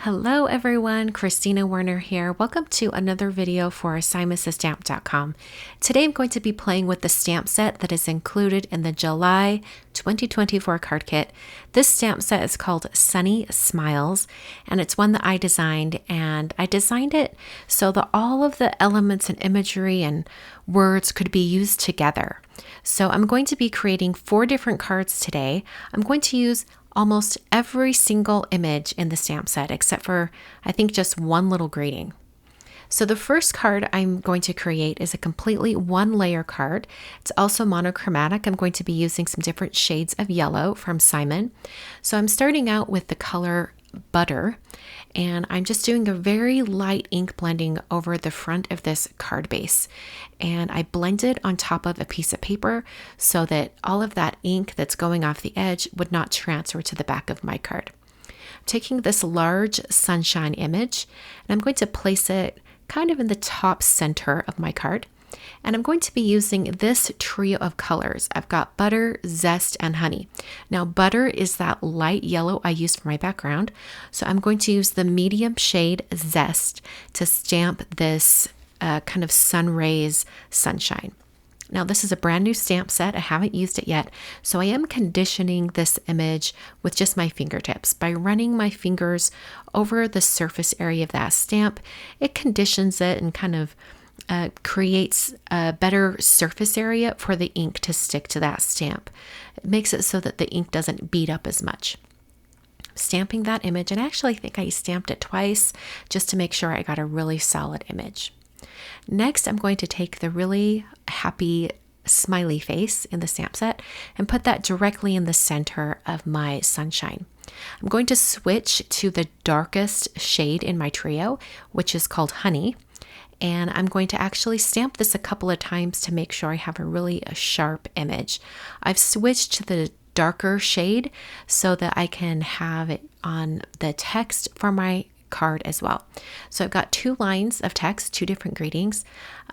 Hello everyone, Kristina Werner here. Welcome to another video for SimonsStamp.com. Today I'm going to be playing with the stamp set that is included in the July 2024 card kit. This stamp set is called Sunny Smiles, and it's one that I designed, and I designed it so that all of the elements and imagery and words could be used together. So I'm going to be creating 4 different cards today. I'm going to use almost every single image in the stamp set, except for, I think, just one little greeting. So the first card I'm going to create is a completely 1-layer card. It's also monochromatic. I'm going to be using some different shades of yellow from Simon. So I'm starting out with the color Butter, and I'm just doing a very light ink blending over the front of this card base. And I blend it on top of a piece of paper so that all of that ink that's going off the edge would not transfer to the back of my card. I'm taking this large sunshine image, and I'm going to place it kind of in the top center of my card. And I'm going to be using this trio of colors. I've got Butter, Zest, and Honey. Now, Butter is that light yellow I used for my background. So I'm going to use the medium shade Zest to stamp this kind of sun rays sunshine. Now, this is a brand new stamp set. I haven't used it yet. So I am conditioning this image with just my fingertips. By running my fingers over the surface area of that stamp, it conditions it and kind of creates a better surface area for the ink to stick to that stamp. It makes it so that the ink doesn't bead up as much. Stamping that image, and actually I think I stamped it twice just to make sure I got a really solid image. Next, I'm going to take the really happy smiley face in the stamp set and put that directly in the center of my sunshine. I'm going to switch to the darkest shade in my trio, which is called Honey. And I'm going to actually stamp this a couple of times to make sure I have a really sharp image. I've switched to the darker shade so that I can have it on the text for my card as well. So I've got 2 lines of text, 2 different greetings.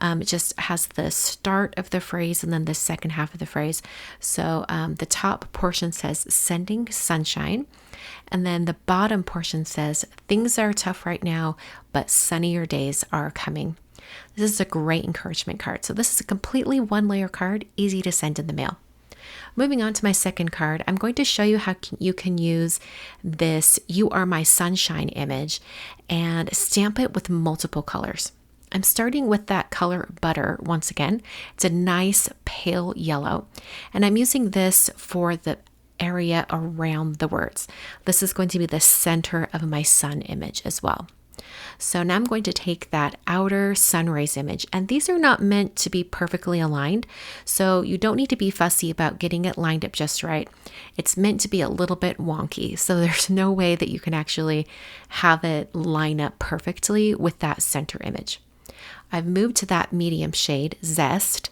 It just has the start of the phrase and then the second half of the phrase. So the top portion says sending sunshine. And then the bottom portion says, things are tough right now, but sunnier days are coming. This is a great encouragement card. So this is a completely 1-layer card, easy to send in the mail. Moving on to my second card, I'm going to show you how you can use this You Are My Sunshine image and stamp it with multiple colors. I'm starting with that color Butter once again. It's a nice pale yellow, and I'm using this for the area around the words. This is going to be the center of my sun image as well. So now I'm going to take that outer sun rays image, and these are not meant to be perfectly aligned, so you don't need to be fussy about getting it lined up just right. It's meant to be a little bit wonky, so there's no way that you can actually have it line up perfectly with that center image. I've moved to that medium shade, Zest,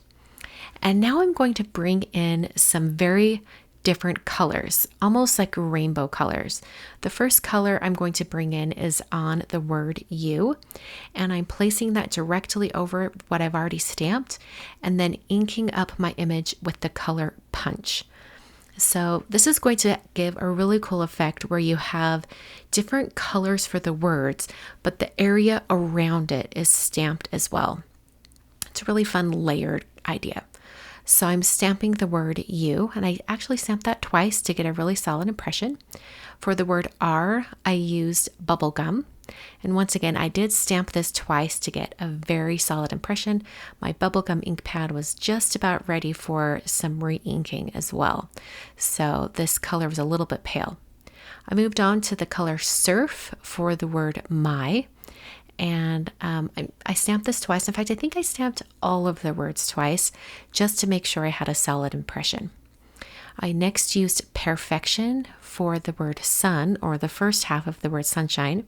and now I'm going to bring in some very different colors, almost like rainbow colors. The first color I'm going to bring in is on the word You, and I'm placing that directly over what I've already stamped and then inking up my image with the color Punch. So this is going to give a really cool effect where you have different colors for the words, but the area around it is stamped as well. It's a really fun layered idea. So I'm stamping the word You, and I actually stamped that twice to get a really solid impression. For the word R, I used bubblegum. And once again, I did stamp this twice to get a very solid impression. My bubblegum ink pad was just about ready for some re-inking as well. So this color was a little bit pale. I moved on to the color Surf for the word My. And I stamped this twice. In fact, I think I stamped all of the words twice just to make sure I had a solid impression. I next used Perfection for the word Sun, or the first half of the word Sunshine.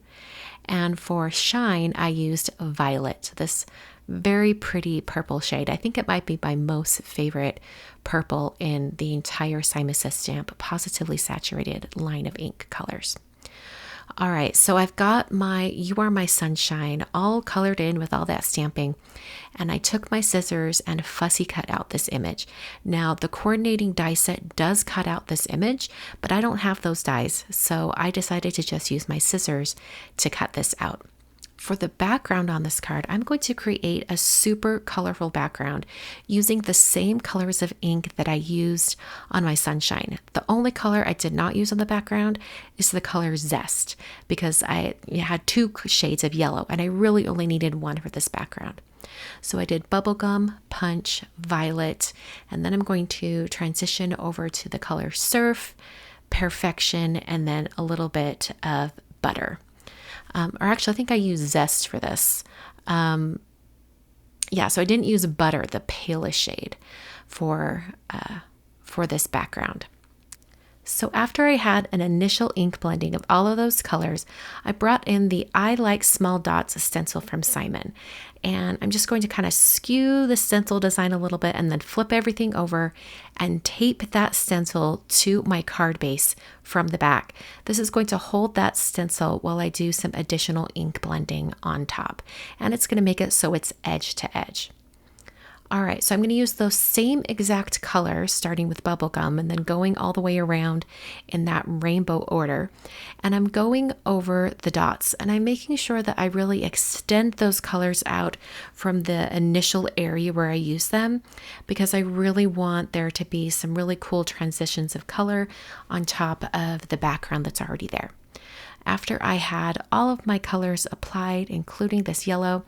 And for Shine, I used Violet, this very pretty purple shade. I think it might be my most favorite purple in the entire Simon Says Stamp Positively Saturated line of ink colors. All right, so I've got my You Are My Sunshine all colored in with all that stamping, and I took my scissors and fussy cut out this image. Now, the coordinating die set does cut out this image, but I don't have those dies, so I decided to just use my scissors to cut this out. For the background on this card, I'm going to create a super colorful background using the same colors of ink that I used on my sunshine. The only color I did not use on the background is the color Zest, because I had 2 shades of yellow and I really only needed one for this background. So I did Bubblegum, Punch, Violet, and then I'm going to transition over to the color Surf, Perfection, and then a little bit of Butter. Or actually, I think I used Zest for this. Yeah, so I didn't use Butter, the palest shade, for this background. So after I had an initial ink blending of all of those colors, I brought in the I Like Small Dots stencil from Simon. And I'm just going to kind of skew the stencil design a little bit and then flip everything over and tape that stencil to my card base from the back. This is going to hold that stencil while I do some additional ink blending on top. And it's going to make it so it's edge to edge. All right, so I'm going to use those same exact colors, starting with Bubblegum and then going all the way around in that rainbow order. And I'm going over the dots and I'm making sure that I really extend those colors out from the initial area where I use them, because I really want there to be some really cool transitions of color on top of the background that's already there. After I had all of my colors applied, including this yellow,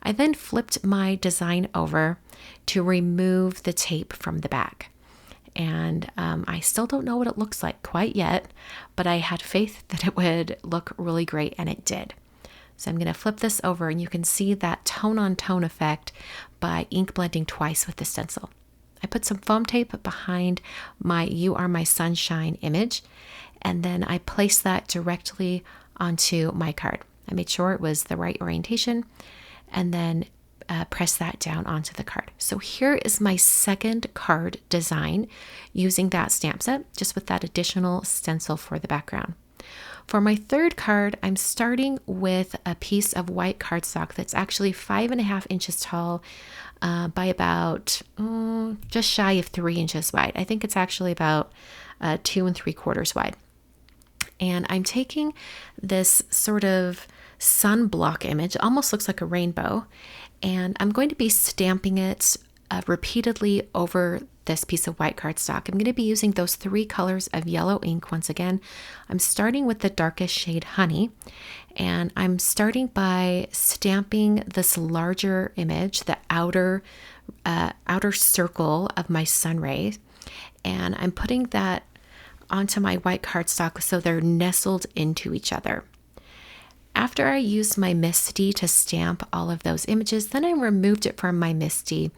I then flipped my design over to remove the tape from the back. And I still don't know what it looks like quite yet, but I had faith that it would look really great, and it did. So I'm going to flip this over, and you can see that tone-on-tone effect by ink blending twice with the stencil. I put some foam tape behind my You Are My Sunshine image, and then I placed that directly onto my card. I made sure it was the right orientation, and then press that down onto the card. So here is my second card design using that stamp set, just with that additional stencil for the background. For my third card, I'm starting with a piece of white cardstock that's actually 5.5 inches tall by about just shy of 3 inches wide. I think it's actually about 2 3/4 wide. And I'm taking this sort of sunblock image, almost looks like a rainbow, and I'm going to be stamping it repeatedly over this piece of white cardstock. I'm going to be using those 3 colors of yellow ink once again. I'm starting with the darkest shade Honey, and I'm starting by stamping this larger image, the outer circle of my Sunray, and I'm putting that onto my white cardstock so they're nestled into each other. After I used my MISTI to stamp all of those images, then I removed it from my MISTI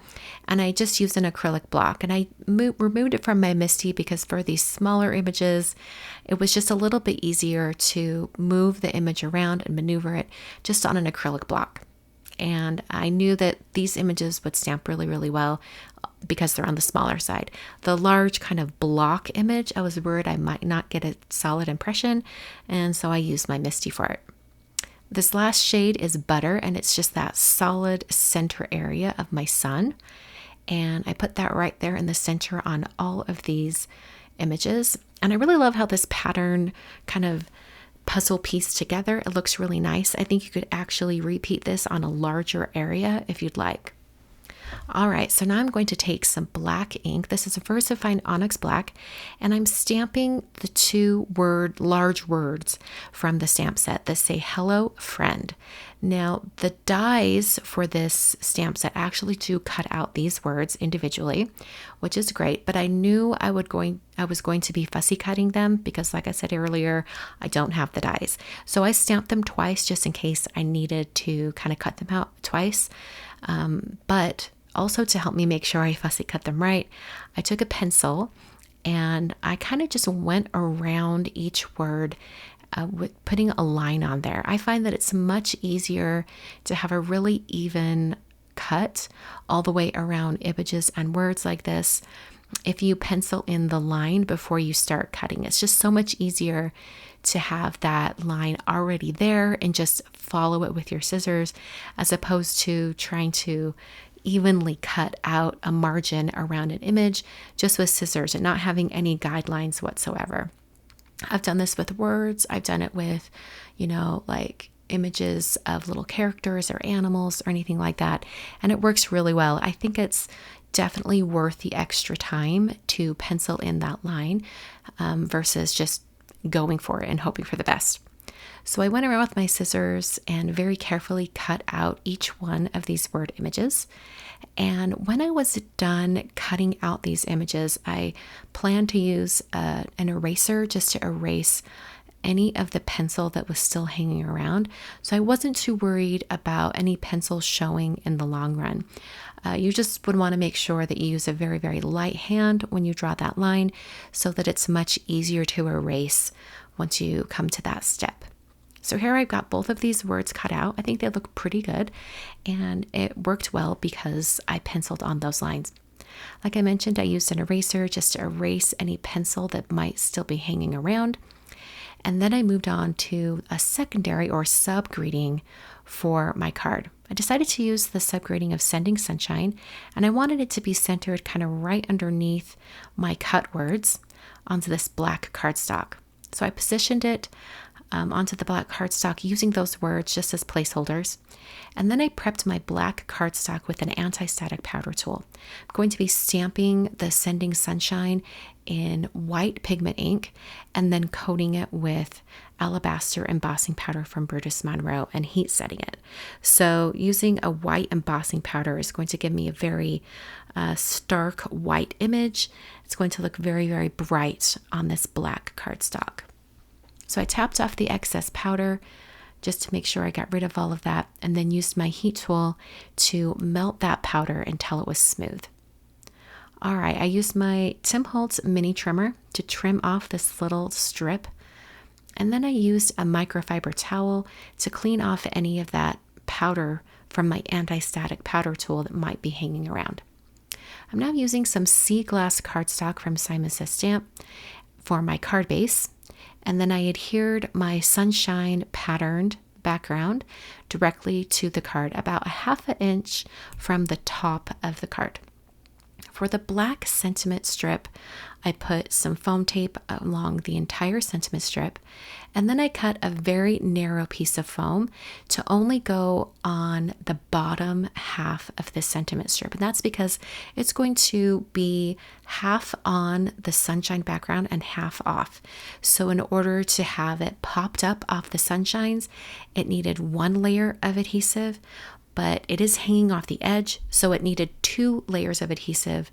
and I just used an acrylic block. And I removed it from my MISTI because for these smaller images, it was just a little bit easier to move the image around and maneuver it just on an acrylic block. And I knew that these images would stamp really, really well because they're on the smaller side. The large kind of block image, I was worried I might not get a solid impression, and so I used my MISTI for it. This last shade is Butter, and it's just that solid center area of my sun. And I put that right there in the center on all of these images. And I really love how this pattern kind of puzzle piece together. It looks really nice. I think you could actually repeat this on a larger area if you'd like. All right, so now I'm going to take some black ink. This is a VersaFine Onyx Black, and I'm stamping the 2 large words from the stamp set that say Hello Friend. Now, the dies for this stamp set actually do cut out these words individually, which is great, but I knew I was going to be fussy cutting them because, like I said earlier, I don't have the dies. So I stamped them twice just in case I needed to kind of cut them out twice. But also to help me make sure I fussy cut them right, I took a pencil and I kind of just went around each word with putting a line on there. I find that it's much easier to have a really even cut all the way around images and words like this if you pencil in the line before you start cutting. It's just so much easier to have that line already there and just follow it with your scissors, as opposed to trying to evenly cut out a margin around an image just with scissors and not having any guidelines whatsoever. I've done this with words. I've done it with, like images of little characters or animals or anything like that. And it works really well. I think it's definitely worth the extra time to pencil in that line versus just going for it and hoping for the best. So I went around with my scissors and very carefully cut out each one of these word images. And when I was done cutting out these images, I planned to use an eraser just to erase any of the pencil that was still hanging around. So I wasn't too worried about any pencil showing in the long run. You just would want to make sure that you use a very, very light hand when you draw that line so that it's much easier to erase once you come to that step. So here I've got both of these words cut out. I think they look pretty good, and it worked well because I penciled on those lines. Like I mentioned, I used an eraser just to erase any pencil that might still be hanging around. And then I moved on to a secondary or sub greeting for my card. I decided to use the sub greeting of Sending Sunshine, and I wanted it to be centered kind of right underneath my cut words onto this black cardstock. So I positioned it onto the black cardstock using those words just as placeholders. And then I prepped my black cardstock with an anti-static powder tool. I'm going to be stamping the Sending Sunshine in white pigment ink and then coating it with alabaster embossing powder from Brutus Monroe and heat setting it. So using a white embossing powder is going to give me a very stark white image. It's going to look very, very bright on this black cardstock. So I tapped off the excess powder just to make sure I got rid of all of that, and then used my heat tool to melt that powder until it was smooth. All right, I used my Tim Holtz mini trimmer to trim off this little strip, and then I used a microfiber towel to clean off any of that powder from my anti-static powder tool that might be hanging around. I'm now using some sea glass cardstock from Simon Says Stamp for my card base. And then I adhered my sunshine patterned background directly to the card, about a ½ inch from the top of the card. For the black sentiment strip, I put some foam tape along the entire sentiment strip, and then I cut a very narrow piece of foam to only go on the bottom half of the sentiment strip. And that's because it's going to be half on the sunshine background and half off. So in order to have it popped up off the sunshines, it needed one layer of adhesive, but it is hanging off the edge, so it needed 2 layers of adhesive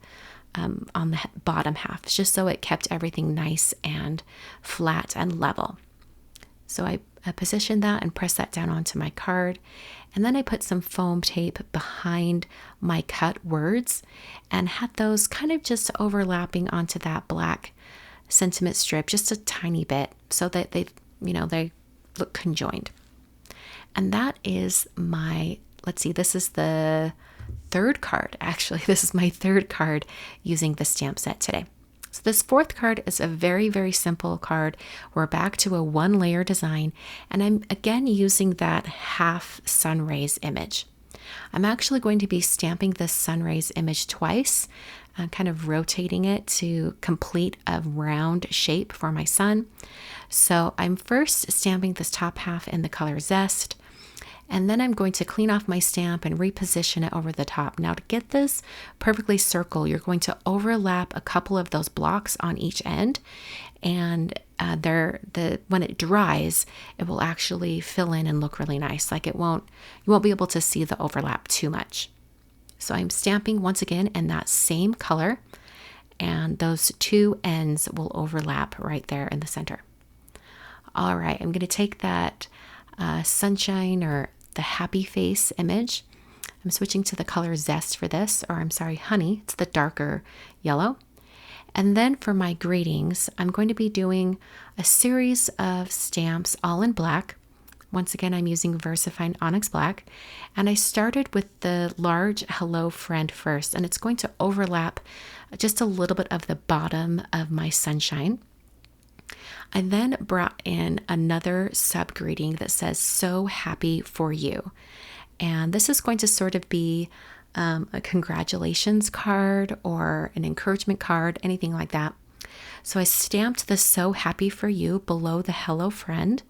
on the bottom half, just so it kept everything nice and flat and level. So I positioned that and pressed that down onto my card, and then I put some foam tape behind my cut words and had those kind of just overlapping onto that black sentiment strip just a tiny bit so that they look conjoined. And that is my, this is the third card. Actually, this is my third card using the stamp set today. So this fourth card is a very, very simple card. We're back to a 1-layer design, and I'm again using that half sunrays image. I'm actually going to be stamping this sunrays image twice, kind of rotating it to complete a round shape for my sun. So I'm first stamping this top half in the color Zest, and then I'm going to clean off my stamp and reposition it over the top. Now, to get this perfectly circle, you're going to overlap a couple of those blocks on each end, and when it dries, it will actually fill in and look really nice. You won't be able to see the overlap too much. So I'm stamping once again in that same color, and those 2 ends will overlap right there in the center. All right, I'm going to take that sunshine or the happy face image. I'm switching to the color Zest for this, honey. It's the darker yellow. And then for my greetings, I'm going to be doing a series of stamps all in black. Once again, I'm using VersaFine Onyx Black. And I started with the large Hello Friend first, and it's going to overlap just a little bit of the bottom of my sunshine. I then brought in another sub greeting that says, "So happy for you." And this is going to sort of be a congratulations card or an encouragement card, anything like that. So I stamped the "So happy for you" below the "Hello friend."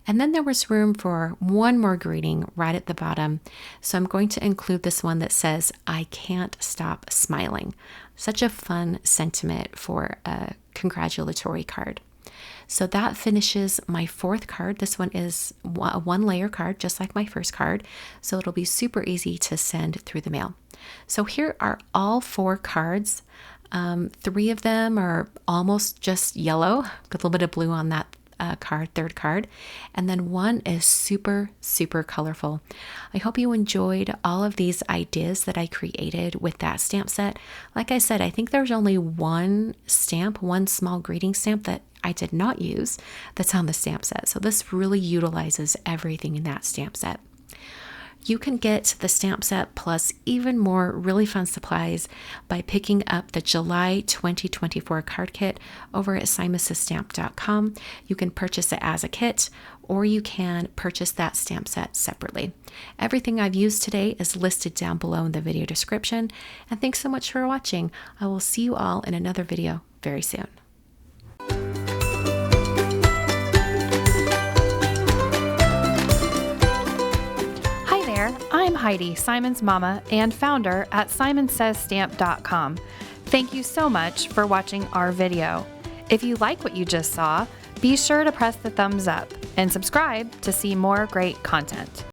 And then there was room for one more greeting right at the bottom. So I'm going to include this one that says, "I can't stop smiling." Such a fun sentiment for a congratulatory card. So that finishes my fourth card. This one is a one layer card, just like my first card. So it'll be super easy to send through the mail. So here are all 4 cards. 3 of them are almost just yellow, with a little bit of blue on that third card. And then one is super, super colorful. I hope you enjoyed all of these ideas that I created with that stamp set. Like I said, I think there's only one small greeting stamp that I did not use that's on the stamp set. So this really utilizes everything in that stamp set. You can get the stamp set plus even more really fun supplies by picking up the July 2024 card kit over at simonsystamp.com. You can purchase it as a kit, or you can purchase that stamp set separately. Everything I've used today is listed down below in the video description. And thanks so much for watching. I will see you all in another video very soon. I'm Heidi, Simon's mama and founder at simonsaysstamp.com. Thank you so much for watching our video. If you like what you just saw, be sure to press the thumbs up and subscribe to see more great content.